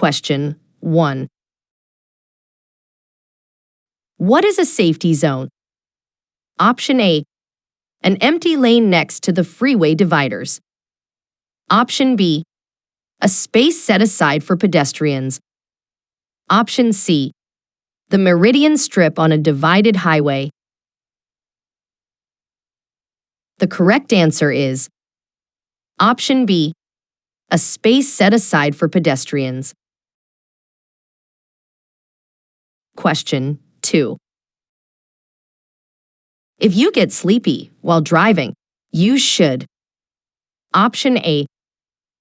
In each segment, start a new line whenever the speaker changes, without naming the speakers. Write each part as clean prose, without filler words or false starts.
Question 1. What is a safety zone? Option A, an empty lane next to the freeway dividers. Option B, a space set aside for pedestrians. Option C, the meridian strip on a divided highway. The correct answer is Option B, a space set aside for pedestrians. Question 2. If you get sleepy while driving, you should. Option A,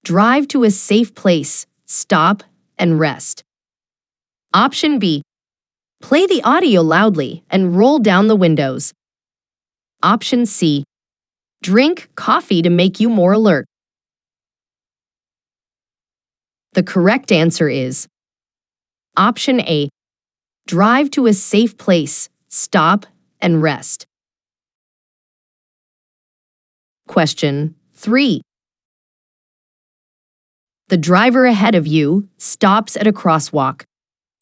drive to a safe place, stop, and rest. Option B, play the audio loudly and roll down the windows. Option C, drink coffee to make you more alert. The correct answer is Option A, drive to a safe place, stop, and rest. Question 3. The driver ahead of you stops at a crosswalk.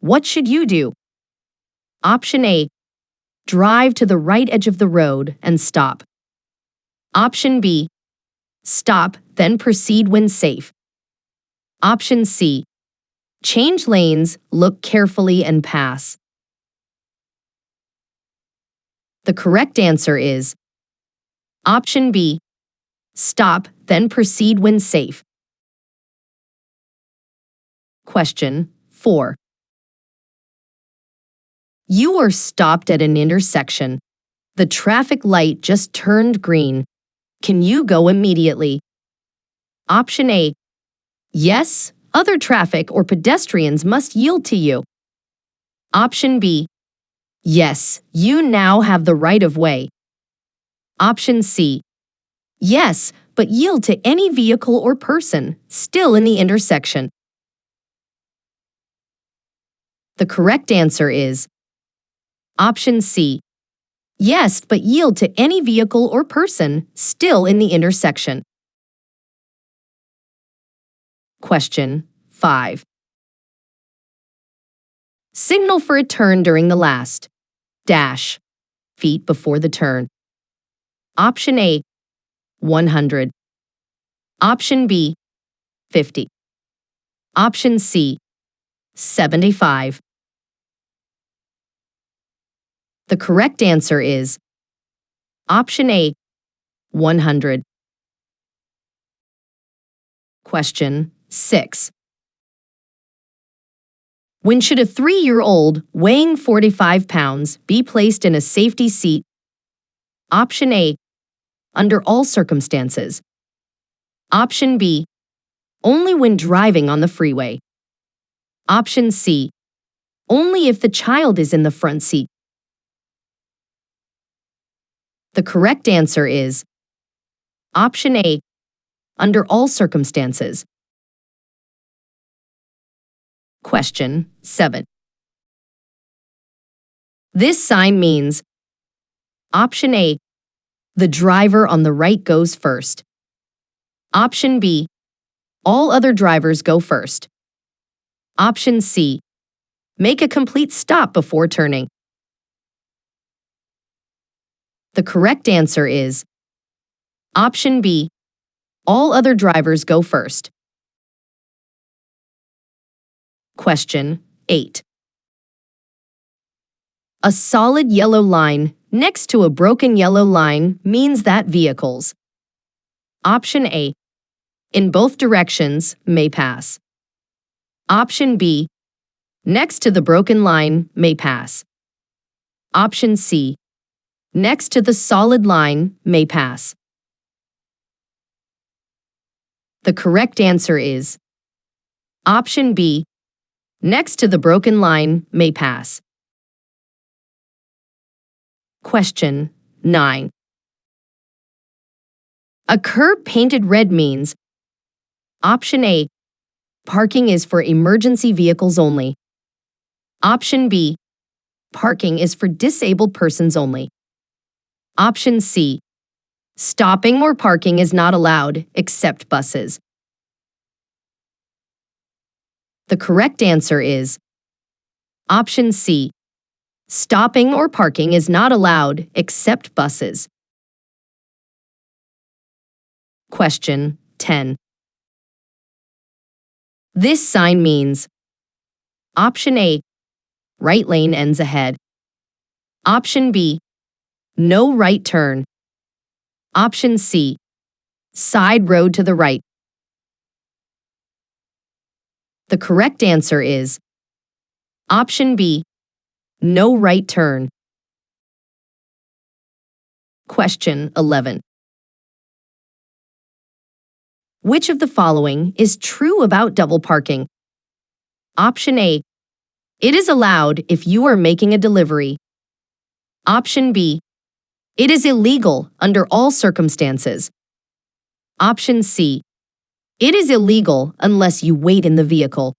What should you do? Option A, drive to the right edge of the road and stop. Option B, stop, then proceed when safe. Option C, change lanes, look carefully and pass. The correct answer is Option B, stop, then proceed when safe. Question 4. You are stopped at an intersection. The traffic light just turned green. Can you go immediately? Option A, yes, other traffic or pedestrians must yield to you. Option B, yes, you now have the right of way. Option C, yes, but yield to any vehicle or person still in the intersection. The correct answer is Option C, yes, but yield to any vehicle or person still in the intersection. Question 5. Signal for a turn during the last dash feet before the turn. Option A, 100. Option B, 50. Option C, 75. The correct answer is Option A, 100. Question 6. When should a 3-year-old weighing 45 pounds be placed in a safety seat? Option A, under all circumstances. Option B, only when driving on the freeway. Option C, only if the child is in the front seat. The correct answer is Option A, under all circumstances. Question 7. This sign means Option A, the driver on the right goes first. Option B, all other drivers go first. Option C, make a complete stop before turning. The correct answer is Option B, all other drivers go first. Question 8. A solid yellow line next to a broken yellow line means that vehicles. Option A, in both directions, may pass. Option B, next to the broken line, may pass. Option C, next to the solid line, may pass. The correct answer is Option B, next to the broken line, may pass. Question 9. A curb painted red means Option A, parking is for emergency vehicles only. Option B, parking is for disabled persons only. Option C, stopping or parking is not allowed except buses. The correct answer is option C. Stopping or parking is not allowed except buses. Question 10. This sign means option A, right lane ends ahead. Option B, no right turn. Option C, side road to the right. The correct answer is option B, no right turn. Question 11. Which of the following is true about double parking? Option A, it is allowed if you are making a delivery. Option B, it is illegal under all circumstances. Option C, it is illegal unless you wait in the vehicle.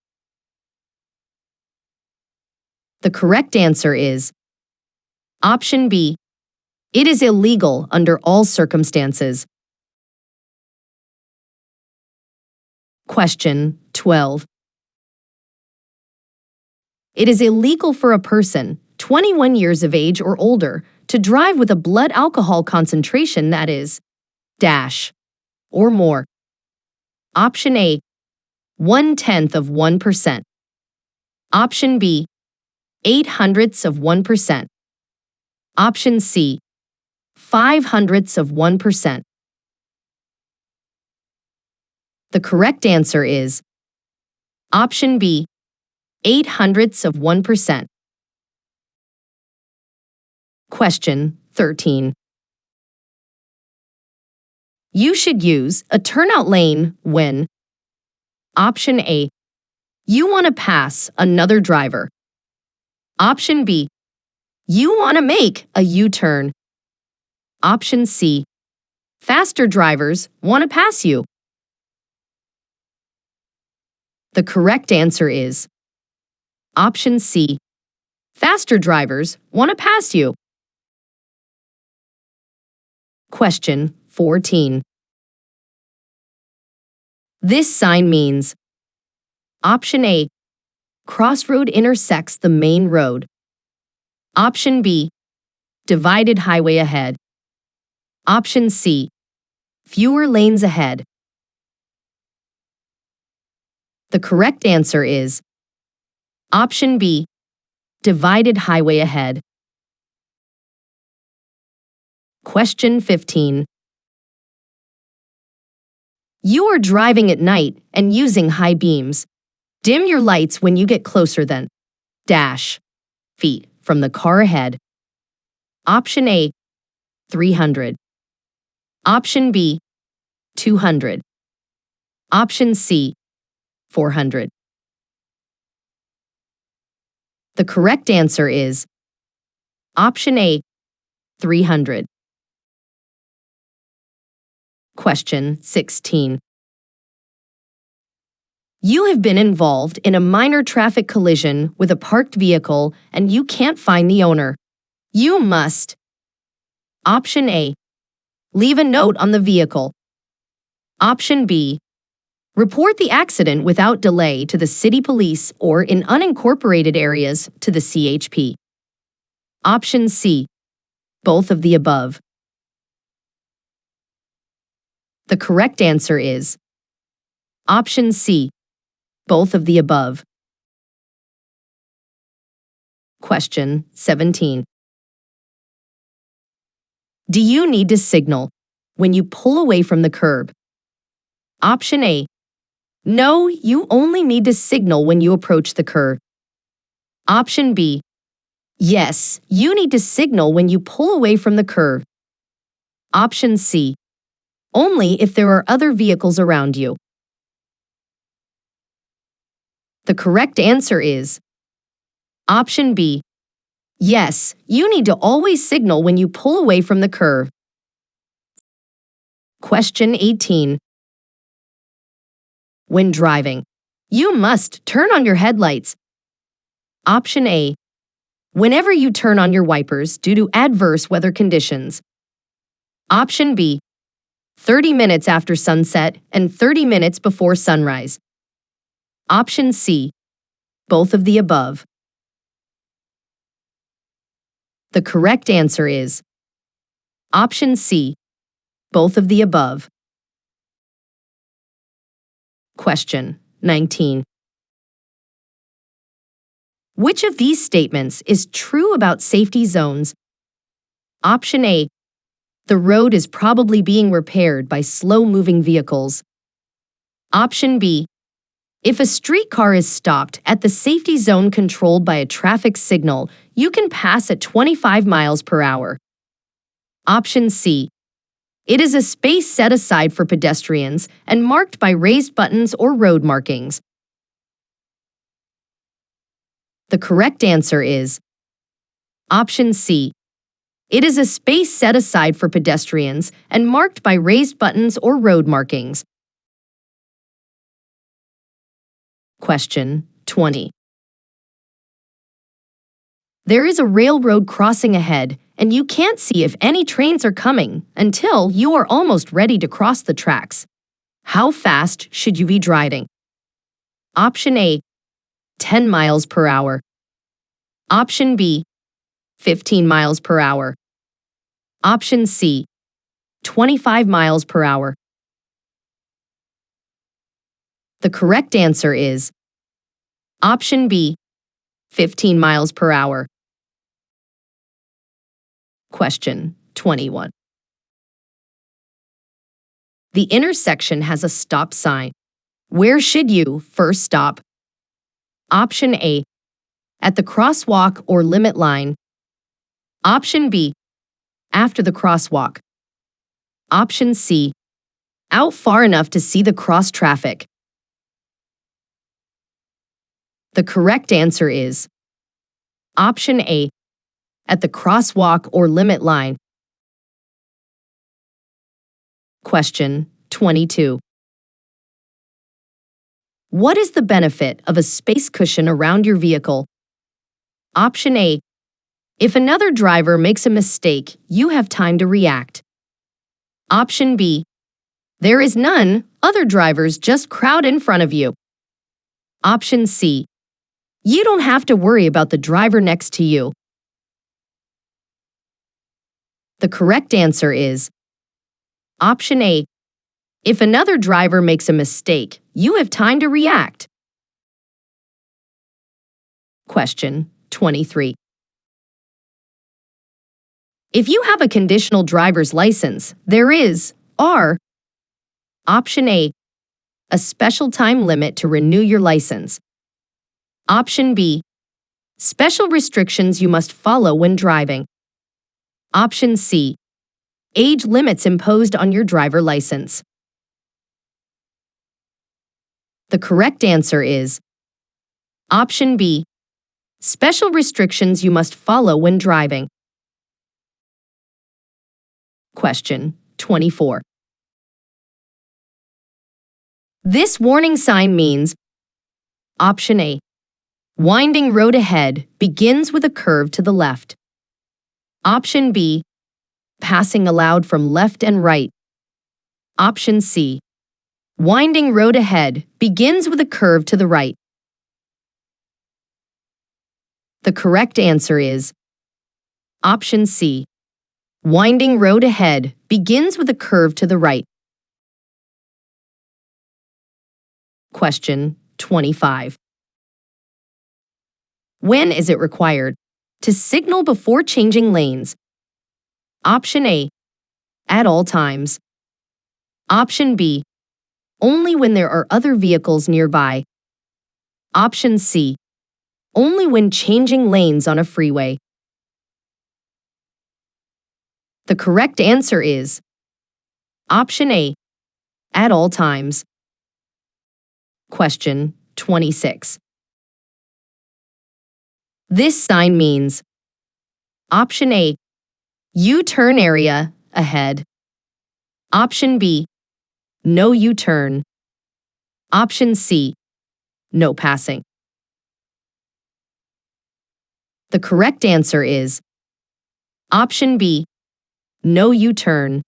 The correct answer is option B, it is illegal under all circumstances. Question 12. It is illegal for a person 21 years of age or older to drive with a blood alcohol concentration that is dash or more. Option A, 1/10 of 1%. Option B, 0.08 of 1%. Option C, 0.05 of 1%. The correct answer is option B, 0.08 of 1%. Question 13. You should use a turnout lane when option A, you want to pass another driver. Option B, you want to make a U-turn. Option C, faster drivers want to pass you. The correct answer is option C, faster drivers want to pass you. Question 14. This sign means option A, crossroad intersects the main road. Option B, divided highway ahead. Option C, fewer lanes ahead. The correct answer is option B, divided highway ahead. Question 15. You are driving at night and using high beams. Dim your lights when you get closer than dash feet from the car ahead. Option A, 300. Option B, 200. Option C, 400. The correct answer is option A, 300. Question 16. You have been involved in a minor traffic collision with a parked vehicle and you can't find the owner. You must option A, leave a note on the vehicle. Option B, report the accident without delay to the city police or in unincorporated areas to the CHP. Option C, both of the above. The correct answer is option C, both of the above. Question 17. Do you need to signal when you pull away from the curb? Option A, no, you only need to signal when you approach the curb. Option B, yes, you need to signal when you pull away from the curb. Option C, only if there are other vehicles around you. The correct answer is option B, yes, you need to always signal when you pull away from the curb. Question 18. When driving, you must turn on your headlights. Option A, whenever you turn on your wipers due to adverse weather conditions. Option B, 30 minutes after sunset and 30 minutes before sunrise. Option C, both of the above? The correct answer is option C, both of the above. Question 19. Which of these statements is true about safety zones? Option A, the road is probably being repaired by slow-moving vehicles. Option B, if a streetcar is stopped at the safety zone controlled by a traffic signal, you can pass at 25 miles per hour. Option C, it is a space set aside for pedestrians and marked by raised buttons or road markings. The correct answer is option C. It is a space set aside for pedestrians and marked by raised buttons or road markings. Question 20. There is a railroad crossing ahead, and you can't see if any trains are coming until you are almost ready to cross the tracks. How fast should you be driving? Option A, 10 miles per hour. Option B, 15 miles per hour. Option C, 25 miles per hour. The correct answer is option B, 15 miles per hour. Question 21. The intersection has a stop sign. Where should you first stop? Option A, at the crosswalk or limit line. Option B, after the crosswalk. Option C, out far enough to see the cross traffic. The correct answer is option A, at the crosswalk or limit line. Question 22. What is the benefit of a space cushion around your vehicle? Option A, if another driver makes a mistake, you have time to react. Option B, there is none, other drivers just crowd in front of you. Option C, you don't have to worry about the driver next to you. The correct answer is option A, if another driver makes a mistake, you have time to react. Question 23. If you have a conditional driver's license, there is, are, option A, a special time limit to renew your license. Option B, special restrictions you must follow when driving. Option C, age limits imposed on your driver license. The correct answer is option B, special restrictions you must follow when driving. Question 24. This warning sign means option A, winding road ahead begins with a curve to the left. Option B, passing allowed from left and right. Option C, winding road ahead begins with a curve to the right. The correct answer is option C, winding road ahead begins with a curve to the right. Question 25. When is it required to signal before changing lanes? Option A, at all times. Option B, only when there are other vehicles nearby. Option C, only when changing lanes on a freeway. The correct answer is option A, at all times. Question 26. This sign means option A, U-turn area ahead. Option B, no U-turn. Option C, no passing. The correct answer is option B, no U-turn.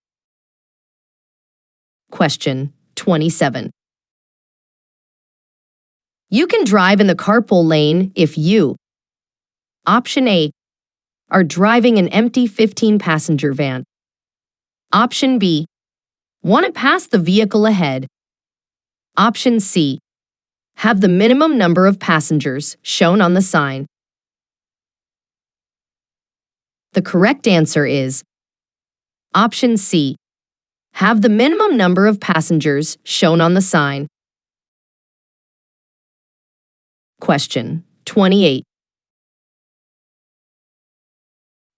Question 27. You can drive in the carpool lane if you. Option A. Are driving an empty 15-passenger van. Option B. Want to pass the vehicle ahead. Option C. Have the minimum number of passengers shown on the sign. The correct answer is Option C. Have the minimum number of passengers shown on the sign. Question 28.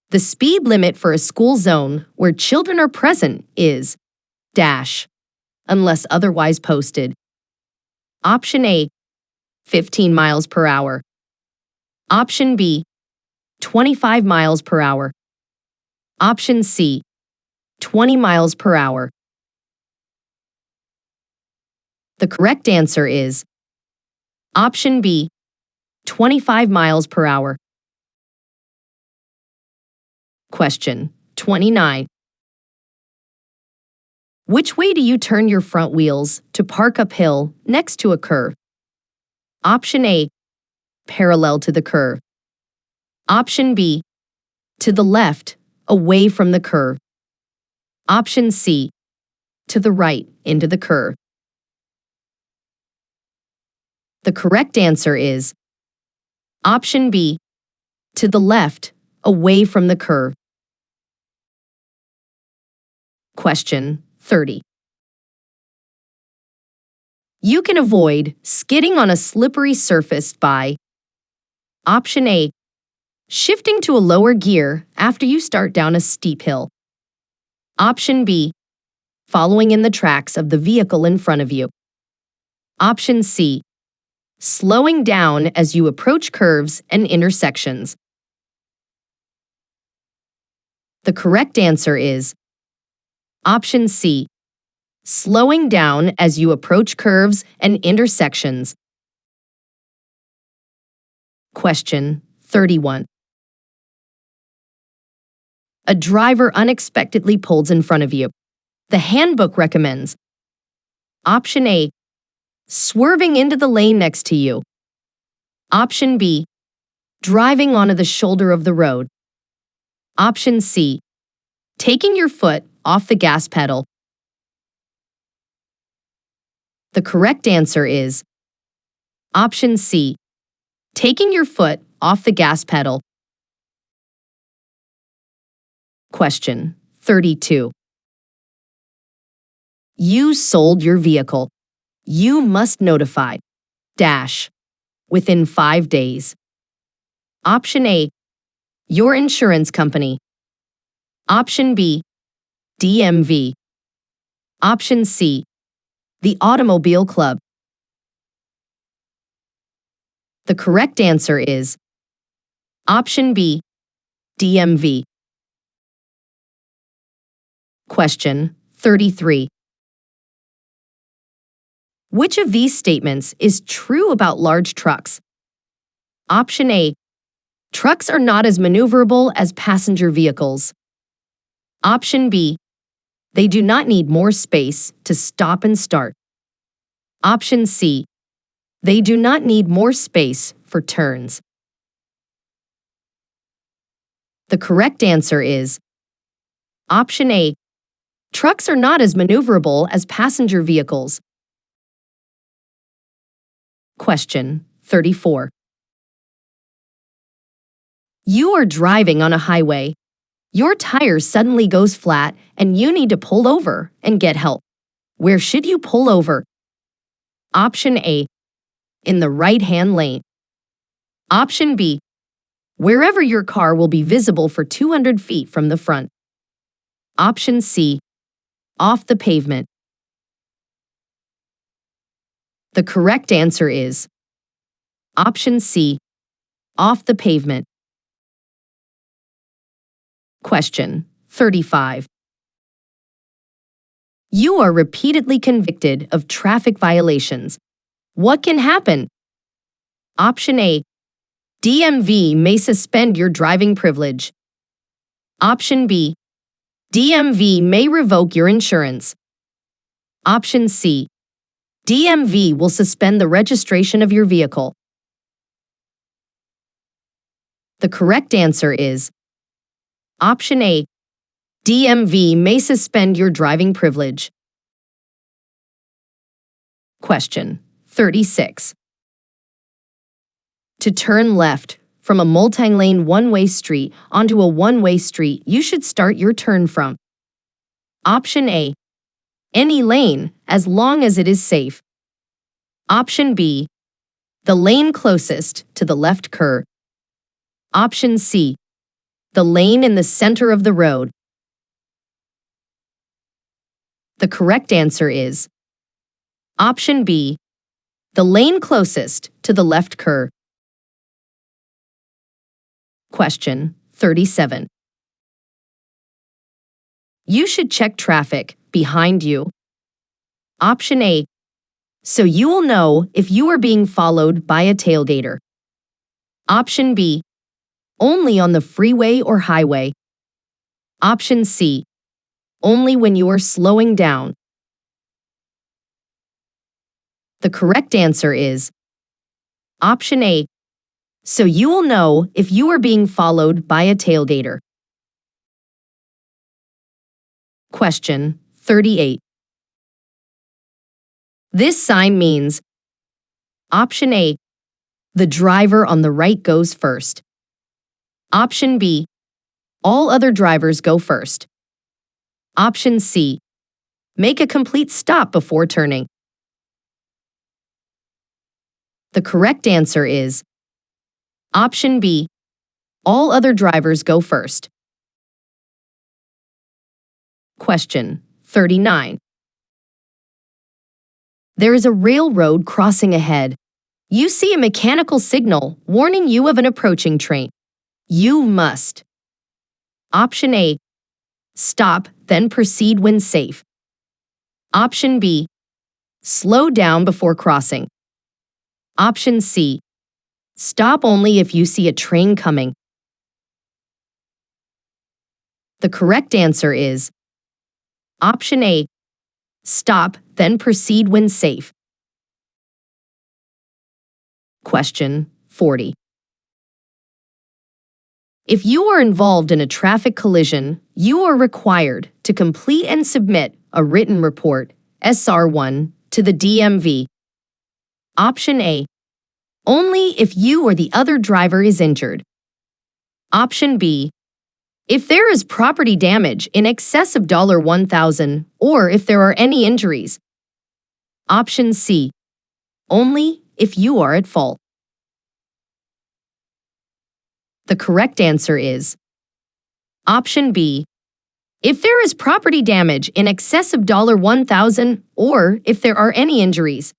The speed limit for a school zone where children are present is dash, unless otherwise posted. Option A, 15 miles per hour. Option B, 25 miles per hour. Option C, 20 miles per hour. The correct answer is Option B, 25 miles per hour. Question 29. Which way do you turn your front wheels to park uphill next to a curve? Option A, parallel to the curve. Option B, to the left, away from the curve. Option C, to the right, into the curve. The correct answer is Option B, to the left, away from the curve. Question 30. You can avoid skidding on a slippery surface by Option A, shifting to a lower gear after you start down a steep hill. Option B, following in the tracks of the vehicle in front of you. Option C, slowing down as you approach curves and intersections. The correct answer is Option C, slowing down as you approach curves and intersections. Question 31. A driver unexpectedly pulls in front of you. The handbook recommends Option A, swerving into the lane next to you. Option B, driving onto the shoulder of the road. Option C, taking your foot off the gas pedal. The correct answer is Option C, taking your foot off the gas pedal. Question 32. You sold your vehicle. You must notify dash within 5 days. Option A, your insurance company. Option B, DMV. Option C, the automobile club. The correct answer is Option B, DMV. Question 33. Which of these statements is true about large trucks? Option A, trucks are not as maneuverable as passenger vehicles. Option B, they do not need more space to stop and start. Option C, they do not need more space for turns. The correct answer is Option A, trucks are not as maneuverable as passenger vehicles. Question 34. You are driving on a highway. Your tire suddenly goes flat and you need to pull over and get help. Where should you pull over? Option A, in the right-hand lane. Option B, wherever your car will be visible for 200 feet from the front. Option C, off the pavement. The correct answer is Option C, off the pavement. Question 35. You are repeatedly convicted of traffic violations. What can happen? Option A, DMV may suspend your driving privilege. Option B, DMV may revoke your insurance. Option C, DMV will suspend the registration of your vehicle. The correct answer is option A. DMV may suspend your driving privilege. Question 36. To turn left from a multi-lane one-way street onto a one-way street, you should start your turn from option A. Any lane, as long as it is safe. Option B. The lane closest to the left curb. Option C. The lane in the center of the road. The correct answer is option B. The lane closest to the left curb. Question 37. You should check traffic behind you. Option A. So you will know if you are being followed by a tailgater. Option B. Only on the freeway or highway. Option C. Only when you are slowing down. The correct answer is option A. So you will know if you are being followed by a tailgater. Question 38. This sign means option A. The driver on the right goes first. Option B. All other drivers go first. Option C. Make a complete stop before turning. The correct answer is option B. All other drivers go first. Question 39. There is a railroad crossing ahead. You see a mechanical signal warning you of an approaching train. You must. Option A. Stop, then proceed when safe. Option B. Slow down before crossing. Option C. Stop only if you see a train coming. The correct answer is option A. Stop, then proceed when safe. Question 40. If you are involved in a traffic collision, you are required to complete and submit a written report, SR1, to the DMV. Option A. Only if you or the other driver is injured. Option B. If there is property damage in excess of $1,000 or if there are any injuries. Option C. Only if you are at fault. The correct answer is option B. If there is property damage in excess of $1,000 or if there are any injuries.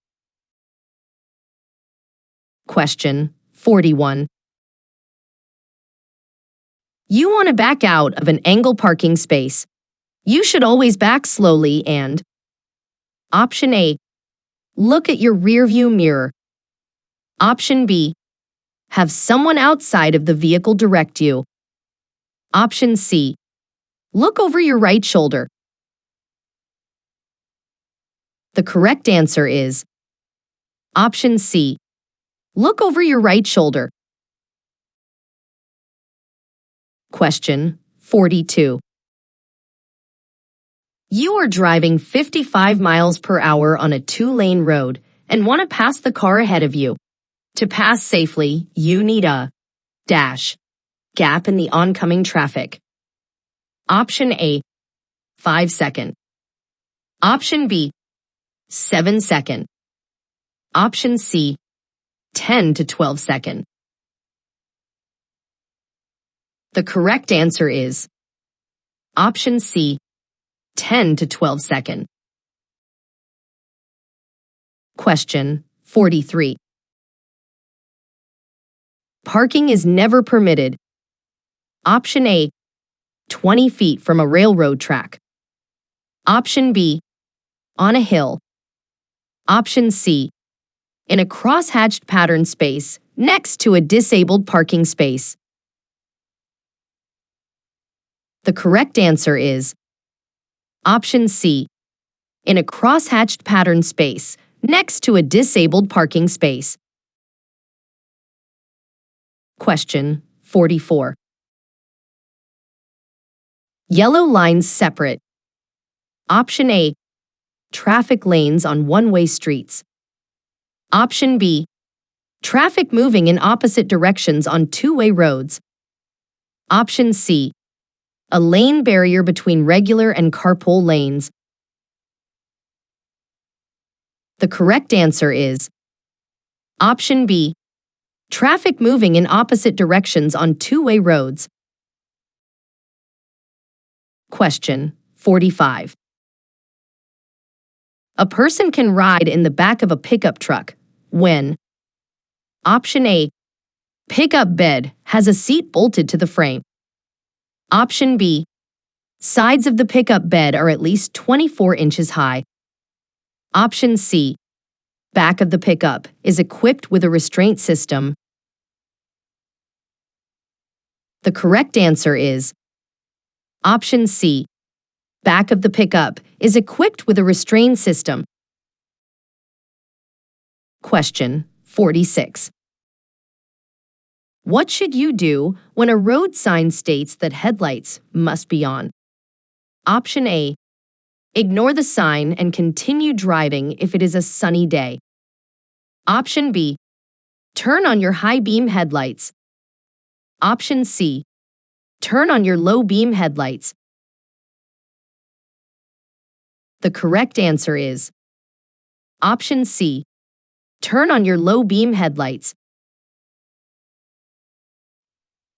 Question 41. You want to back out of an angle parking space. You should always back slowly and option A. Look at your rearview mirror. Option B. Have someone outside of the vehicle direct you. Option C. Look over your right shoulder. The correct answer is option C. Look over your right shoulder. Question 42. You are driving 55 miles per hour on a two-lane road and want to pass the car ahead of you. To pass safely, you need a dash gap in the oncoming traffic. Option A, 5 second. Option B, 7 second. Option C, 10 to 12 second. The correct answer is option C, 10 to 12 second. Question 43. Parking is never permitted. Option A, 20 feet from a railroad track. Option B, on a hill. Option C, in a cross-hatched pattern space next to a disabled parking space. The correct answer is option C, in a cross-hatched pattern space next to a disabled parking space. Question 44. Yellow lines separate. Option A, traffic lanes on one-way streets. Option B, traffic moving in opposite directions on two-way roads. Option C, a lane barrier between regular and carpool lanes. The correct answer is Option B, traffic moving in opposite directions on two-way roads. Question 45. A person can ride in the back of a pickup truck when Option A, pickup bed has a seat bolted to the frame. Option B, sides of the pickup bed are at least 24 inches high. Option C, back of the pickup is equipped with a restraint system. The correct answer is Option C, back of the pickup is equipped with a restraint system. Question 46. What should you do when a road sign states that headlights must be on? Option A, ignore the sign and continue driving if it is a sunny day. Option B, turn on your high beam headlights. Option C, turn on your low beam headlights. The correct answer is Option C, turn on your low beam headlights.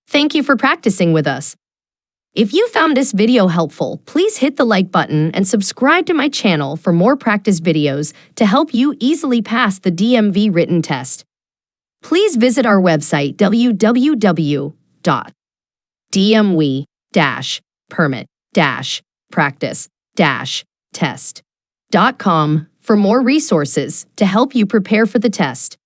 Thank you for practicing with us. If you found this video helpful, please hit the like button and subscribe to my channel for more practice videos to help you easily pass the DMV written test. Please visit our website www.dmv-permit-practice-test.com for more resources to help you prepare for the test.